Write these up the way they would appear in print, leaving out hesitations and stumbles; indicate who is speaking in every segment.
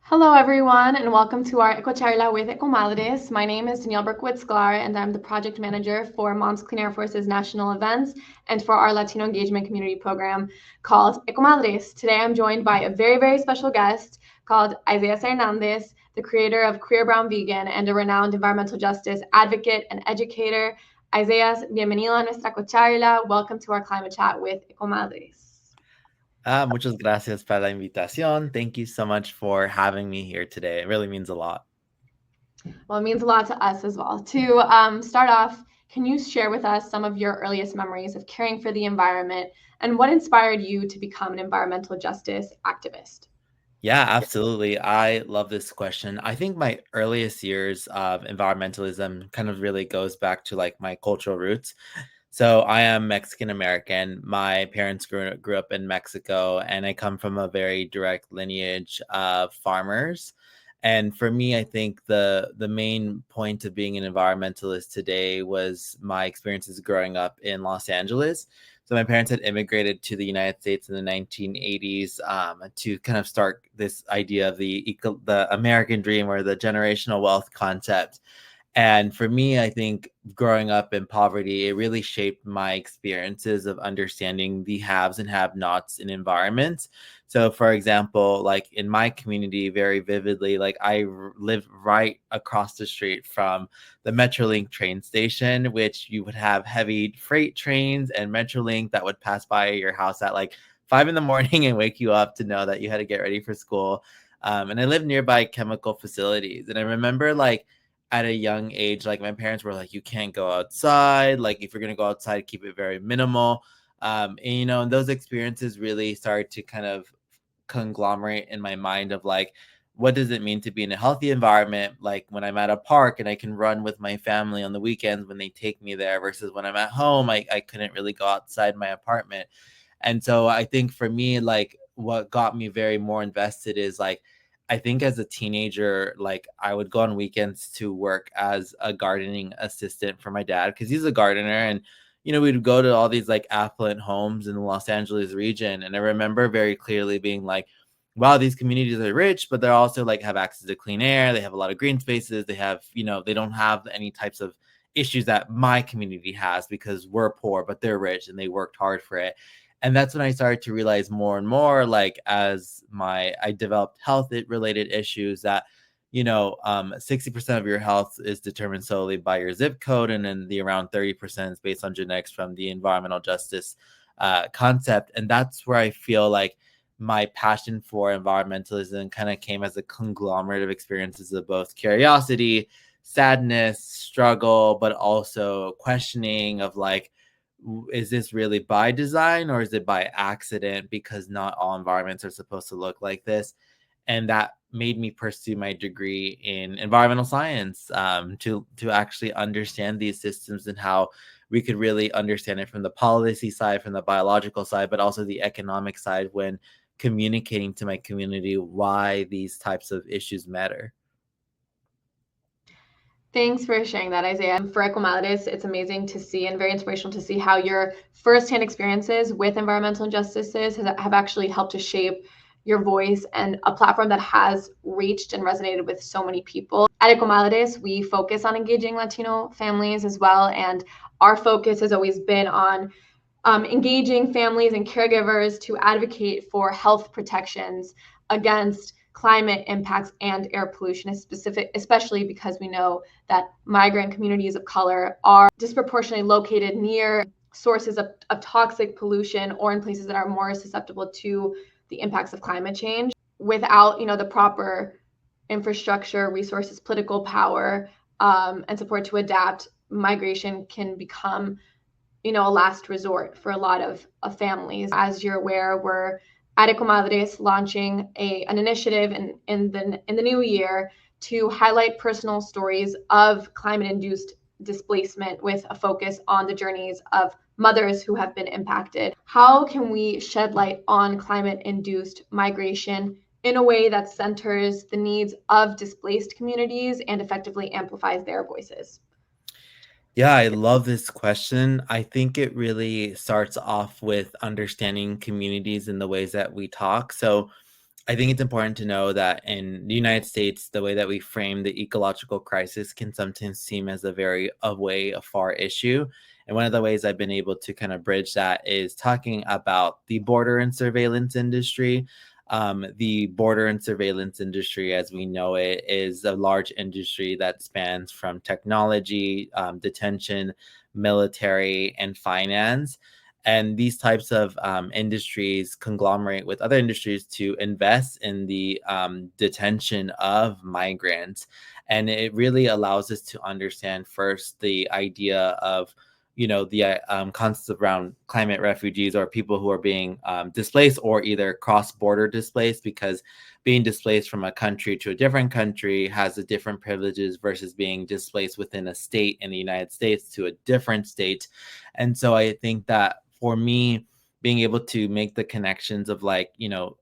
Speaker 1: Hello, everyone, and welcome to our EcoCharla with EcoMadres. My name is Danielle Berkowitz-Sklar, and I'm the project manager for Moms Clean Air Force's national events and for our Latino engagement community program called EcoMadres. Today, I'm joined by a very, very special guest called Isaias Hernandez, the creator of Queer Brown Vegan and a renowned environmental justice advocate and educator. Isaias, bienvenido a nuestra EcoCharla. Welcome to our climate chat with EcoMadres.
Speaker 2: Muchas gracias para la invitación. Thank you so much for having me here today. It really means a lot.
Speaker 1: Well, it means a lot to us as well. To start off, can you share with us some of your earliest memories of caring for the environment and what inspired you to become an environmental justice activist?
Speaker 2: Yeah, absolutely. I love this question. I think my earliest years of environmentalism kind of really goes back to like my cultural roots. So I am Mexican American. My parents grew up in Mexico, and I come from a very direct lineage of farmers. And for me, I think the main point of being an environmentalist today was my experiences growing up in Los Angeles. So my parents had immigrated to the United States in the 1980s to kind of start this idea of the American dream or the generational wealth concept. And for me, I think growing up in poverty, it really shaped my experiences of understanding the haves and have-nots in environments. So, for example, like in my community, very vividly, like live right across the street from the Metrolink train station, which you would have heavy freight trains and Metrolink that would pass by your house at like 5 in the morning and wake you up to know that you had to get ready for school. And I lived nearby chemical facilities. And I remember like at a young age, like my parents were like, you can't go outside. Like if you're going to go outside, keep it very minimal. And those experiences really started to kind of conglomerate in my mind of like, what does it mean to be in a healthy environment? Like when I'm at a park and I can run with my family on the weekends when they take me there versus when I'm at home, I couldn't really go outside my apartment. And so I think for me, like what got me very more invested is like, I think as a teenager, like I would go on weekends to work as a gardening assistant for my dad because he's a gardener. And, we'd go to all these like affluent homes in the Los Angeles region. And I remember very clearly being like, wow, these communities are rich, but they're also like have access to clean air. They have a lot of green spaces. They have, they don't have any types of issues that my community has because we're poor, but they're rich and they worked hard for it. And that's when I started to realize more and more, like as I developed health related issues that 60% of your health is determined solely by your zip code, and then the around 30% is based on genetics from the environmental justice concept. And that's where I feel like my passion for environmentalism kind of came as a conglomerate of experiences of both curiosity, sadness, struggle, but also questioning of like, is this really by design or is it by accident? Because not all environments are supposed to look like this. And that made me pursue my degree in environmental science to actually understand these systems and how we could really understand it from the policy side, from the biological side, but also the economic side when communicating to my community why these types of issues matter.
Speaker 1: Thanks for sharing that, Isaiah. For EcoMadres, it's amazing to see and very inspirational to see how your firsthand experiences with environmental injustices have actually helped to shape your voice and a platform that has reached and resonated with so many people. At EcoMadres, we focus on engaging Latino families as well, and our focus has always been on engaging families and caregivers to advocate for health protections against climate impacts and air pollution, especially because we know that migrant communities of color are disproportionately located near sources of toxic pollution or in places that are more susceptible to the impacts of climate change. Without, the proper infrastructure, resources, political power, and support to adapt, migration can become a last resort for a lot of families. As you're aware, we're at EcoMadres launching an initiative in the new year to highlight personal stories of climate-induced displacement with a focus on the journeys of mothers who have been impacted. How can we shed light on climate-induced migration in a way that centers the needs of displaced communities and effectively amplifies their voices?
Speaker 2: Yeah, I love this question. I think it really starts off with understanding communities in the ways that we talk. So I think it's important to know that in the United States, the way that we frame the ecological crisis can sometimes seem as a far issue. And one of the ways I've been able to kind of bridge that is talking about the border and surveillance industry. The border and surveillance industry, as we know it, is a large industry that spans from technology, detention, military, and finance. And these types of industries conglomerate with other industries to invest in the detention of migrants. And it really allows us to understand first the idea of, the concepts around climate refugees, or people who are being displaced, or either cross-border displaced, because being displaced from a country to a different country has a different privileges versus being displaced within a state in the United States to a different state. And so I think that for me, being able to make the connections of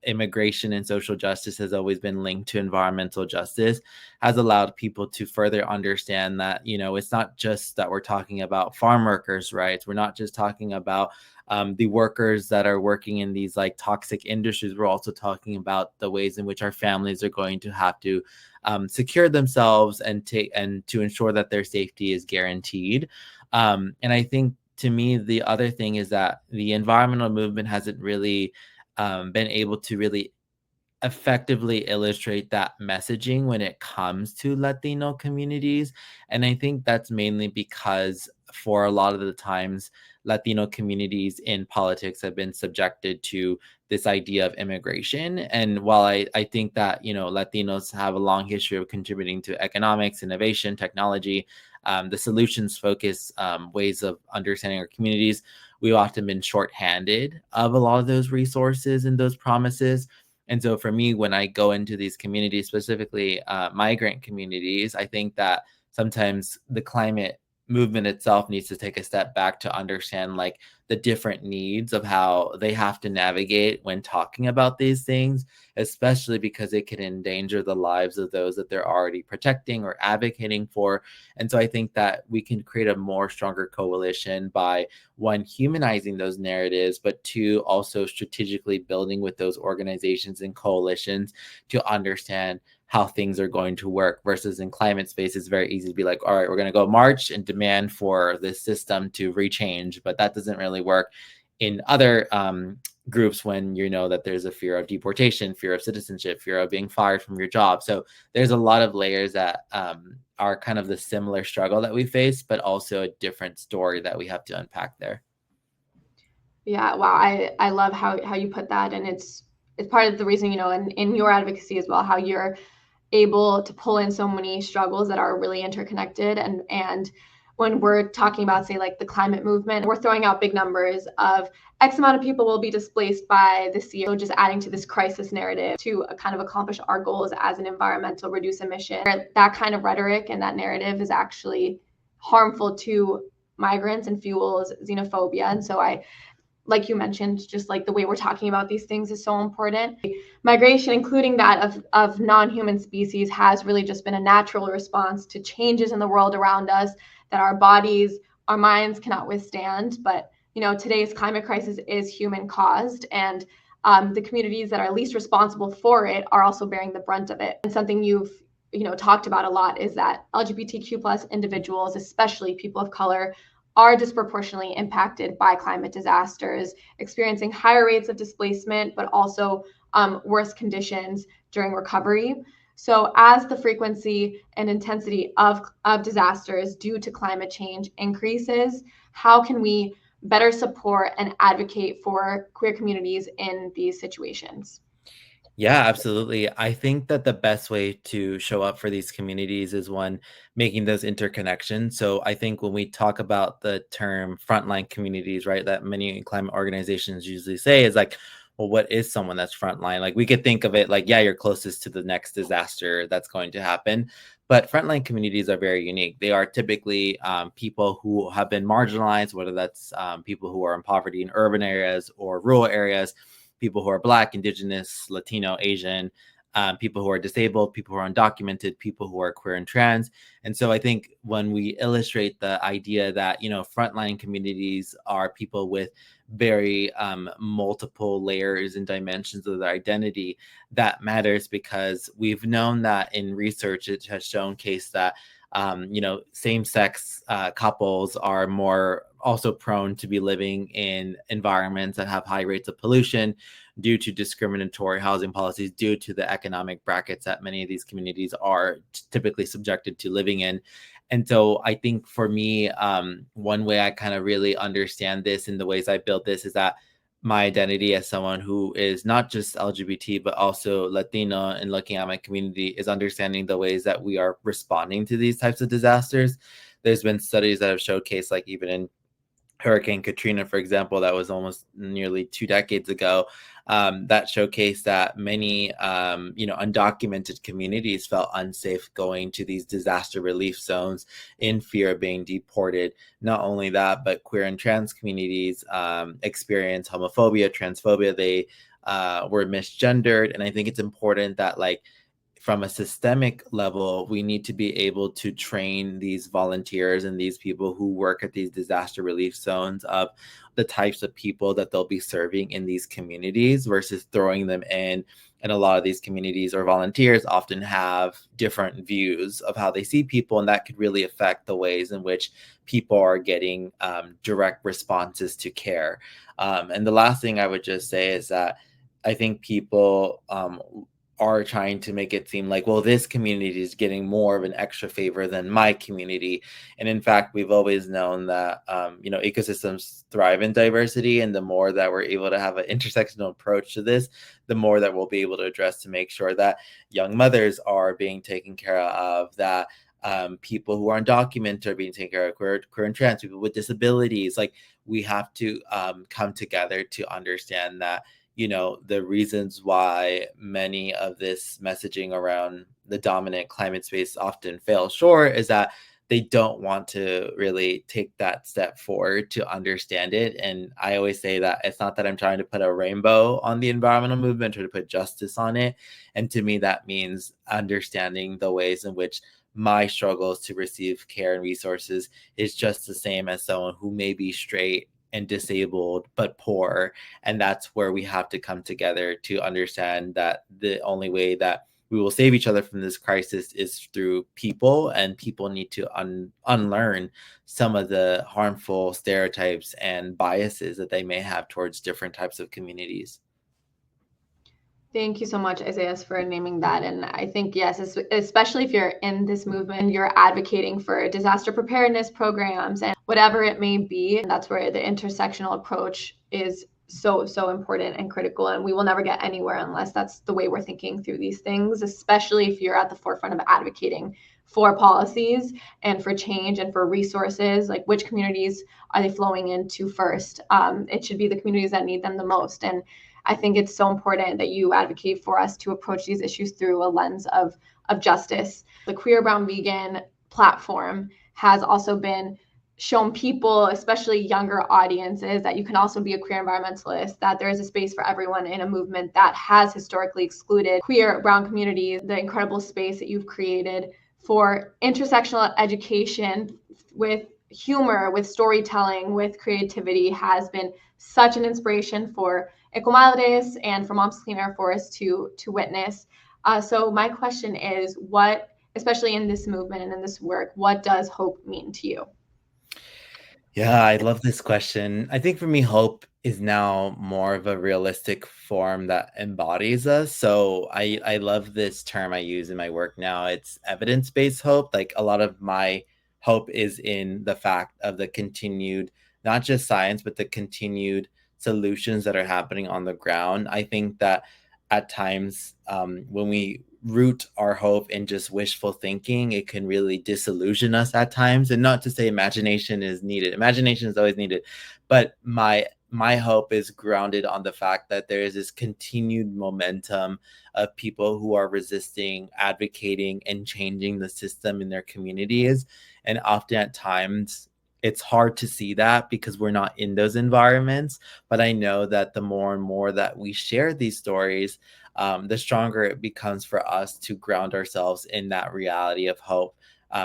Speaker 2: immigration and social justice has always been linked to environmental justice, has allowed people to further understand that, it's not just that we're talking about farm workers' rights. We're not just talking about the workers that are working in these toxic industries. We're also talking about the ways in which our families are going to have to secure themselves and to ensure that their safety is guaranteed. And I think, to me, the other thing is that the environmental movement hasn't really been able to really effectively illustrate that messaging when it comes to Latino communities. And I think that's mainly because for a lot of the times, Latino communities in politics have been subjected to this idea of immigration. And while I think that, Latinos have a long history of contributing to economics, innovation, technology, the solutions focused ways of understanding our communities, we've often been shorthanded of a lot of those resources and those promises. And so for me, when I go into these communities, specifically migrant communities, I think that sometimes the climate movement itself needs to take a step back to understand the different needs of how they have to navigate when talking about these things, especially because it can endanger the lives of those that they're already protecting or advocating for. And so I think that we can create a more stronger coalition by, one, humanizing those narratives, but two, also strategically building with those organizations and coalitions to understand how things are going to work. Versus in climate space, it's very easy to be like, all right, we're going to go march and demand for this system to rechange, but that doesn't really work in other groups when you know that there's a fear of deportation, fear of citizenship, fear of being fired from your job. So there's a lot of layers that are kind of the similar struggle that we face, but also a different story that we have to unpack there.
Speaker 1: Yeah, wow. I love how you put that. And it's part of the reason, in your advocacy as well, how you're able to pull in so many struggles that are really interconnected. And when we're talking about, say, the climate movement, we're throwing out big numbers of X amount of people will be displaced by this year. So just adding to this crisis narrative to kind of accomplish our goals as an environmental reduce emission. That kind of rhetoric and that narrative is actually harmful to migrants and fuels xenophobia. And so like you mentioned, just the way we're talking about these things is so important. Migration, including that of non-human species, has really just been a natural response to changes in the world around us that our bodies, our minds cannot withstand. But, today's climate crisis is human caused, and the communities that are least responsible for it are also bearing the brunt of it. And something you've talked about a lot is that LGBTQ plus individuals, especially people of color, are disproportionately impacted by climate disasters, experiencing higher rates of displacement, but also worse conditions during recovery. So as the frequency and intensity of disasters due to climate change increases, how can we better support and advocate for queer communities in these situations?
Speaker 2: Yeah, absolutely. I think that the best way to show up for these communities is, one, making those interconnections. So I think when we talk about the term frontline communities, right, that many climate organizations usually say is well, what is someone that's frontline? We could think of it yeah, you're closest to the next disaster that's going to happen. But frontline communities are very unique. They are typically people who have been marginalized, whether that's people who are in poverty in urban areas or rural areas, people who are Black, Indigenous, Latino, Asian, people who are disabled, people who are undocumented, people who are queer and trans. And so I think when we illustrate the idea that, frontline communities are people with very multiple layers and dimensions of their identity, that matters, because we've known that in research, it has shown case that same-sex couples are more also prone to be living in environments that have high rates of pollution due to discriminatory housing policies, due to the economic brackets that many of these communities are typically subjected to living in. And so I think for me, one way I kind of really understand this in the ways I build this is that my identity as someone who is not just LGBT, but also Latino, and looking at my community, is understanding the ways that we are responding to these types of disasters. There's been studies that have showcased, like even in Hurricane Katrina, for example, that was almost nearly 2 decades ago, that showcased that many, undocumented communities felt unsafe going to these disaster relief zones in fear of being deported. Not only that, but queer and trans communities experience homophobia, transphobia. They were misgendered. And I think it's important that, like, from a systemic level, we need to be able to train these volunteers and these people who work at these disaster relief zones of the types of people that they'll be serving in these communities versus throwing them in. And a lot of these communities or volunteers often have different views of how they see people, and that could really affect the ways in which people are getting direct responses to care. And the last thing I would just say is that I think people are trying to make it seem like, well, this community is getting more of an extra favor than my community. And in fact, we've always known that, ecosystems thrive in diversity. And the more that we're able to have an intersectional approach to this, the more that we'll be able to address to make sure that young mothers are being taken care of, that people who are undocumented are being taken care of, queer and trans, people with disabilities. Like, we have to come together to understand that, the reasons why many of this messaging around the dominant climate space often fails short is that they don't want to really take that step forward to understand it. And I always say that it's not that I'm trying to put a rainbow on the environmental movement or to put justice on it. And to me, that means understanding the ways in which my struggles to receive care and resources is just the same as someone who may be straight and disabled but poor. And that's where we have to come together to understand that the only way that we will save each other from this crisis is through people, and people need to unlearn some of the harmful stereotypes and biases that they may have towards different types of communities.
Speaker 1: Thank you so much, Isaias, for naming that. And I think, yes, especially if you're in this movement, you're advocating for disaster preparedness programs and whatever it may be. And that's where the intersectional approach is so, so important and critical. And we will never get anywhere unless that's the way we're thinking through these things, especially if you're at the forefront of advocating for policies and for change and for resources. Like, which communities are they flowing into first? It should be the communities that need them the most. And I think it's so important that you advocate for us to approach these issues through a lens of justice. The Queer Brown Vegan platform has also been shown people, especially younger audiences, that you can also be a queer environmentalist, that there is a space for everyone in a movement that has historically excluded queer, brown communities. The incredible space that you've created for intersectional education with humor, with storytelling, with creativity has been such an inspiration for EcoMadres and for Moms Clean Air Forest to witness. So my question is, what, especially in this movement and in this work, what does hope mean to you?
Speaker 2: Yeah, I love this question. I think for me, hope is now more of a realistic form that embodies us. So I love this term I use in my work now. It's evidence-based hope. Like, a lot of my hope is in the fact of the continued, not just science, but the continued solutions that are happening on the ground. I think that at times, when we root our hope in just wishful thinking, it can really disillusion us at times. And not to say imagination is needed. Imagination is always needed. But my hope is grounded on the fact that there is this continued momentum of people who are resisting, advocating, and changing the system in their communities. And often at times, it's hard to see that because we're not in those environments. But I know that the more and more that we share these stories, the stronger it becomes for us to ground ourselves in that reality of hope,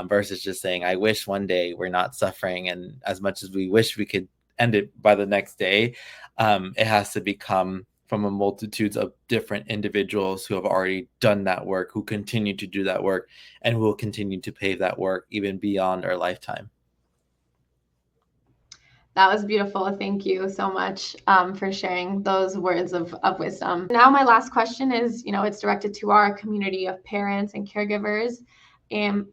Speaker 2: versus just saying, I wish one day we're not suffering. And as much as we wish we could end it by the next day, it has to become from a multitudes of different individuals who have already done that work, who continue to do that work, and who will continue to pave that work even beyond our lifetime.
Speaker 1: That was beautiful. Thank you so much for sharing those words of wisdom. Now, my last question is, it's directed to our community of parents and caregivers.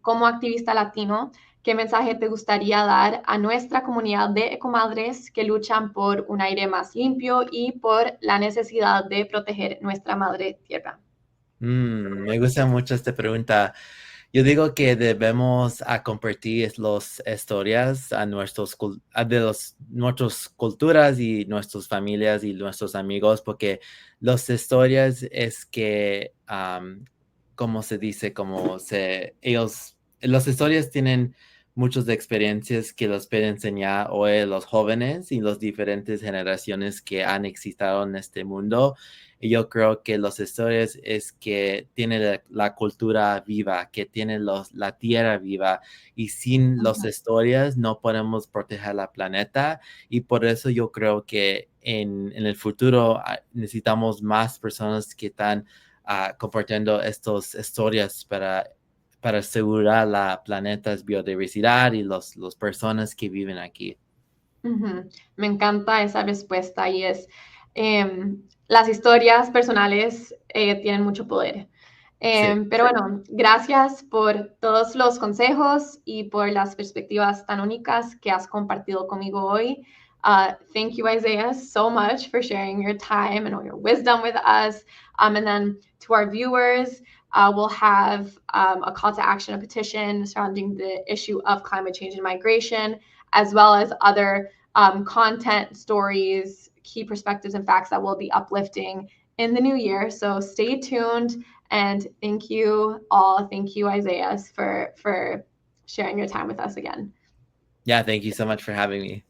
Speaker 1: Como activista latino, ¿qué mensaje te gustaría dar a nuestra comunidad de ecomadres que luchan por un aire más limpio y por la necesidad de proteger nuestra madre tierra?
Speaker 2: Me gusta mucho esta pregunta. Yo digo que debemos compartir las historias a nuestras culturas y nuestras familias y nuestros amigos, porque las historias es que, como se dice, las historias tienen muchas de experiencias que los pueden enseñar hoy a los jóvenes y las diferentes generaciones que han existido en este mundo. Y yo creo que las historias es que tiene la cultura viva, que tiene la tierra viva, y sin las historias no podemos proteger la planeta. Y por eso yo creo que en el futuro necesitamos más personas que están compartiendo estas historias para asegurar la planeta, biodiversidad y las personas que viven aquí.
Speaker 1: Me encanta esa respuesta y es, las historias personales tienen mucho poder.
Speaker 2: Sí.
Speaker 1: Pero bueno, gracias por todos los consejos y por las perspectivas tan únicas que has compartido conmigo hoy. Thank you, Isaias, so much for sharing your time and all your wisdom with us. And then to our viewers, we'll have a call to action, a petition surrounding the issue of climate change and migration, as well as other content, stories, key perspectives, and facts that we'll be uplifting in the new year. So stay tuned, and thank you all. Thank you, Isaias, for sharing your time with us again.
Speaker 2: Yeah, thank you so much for having me.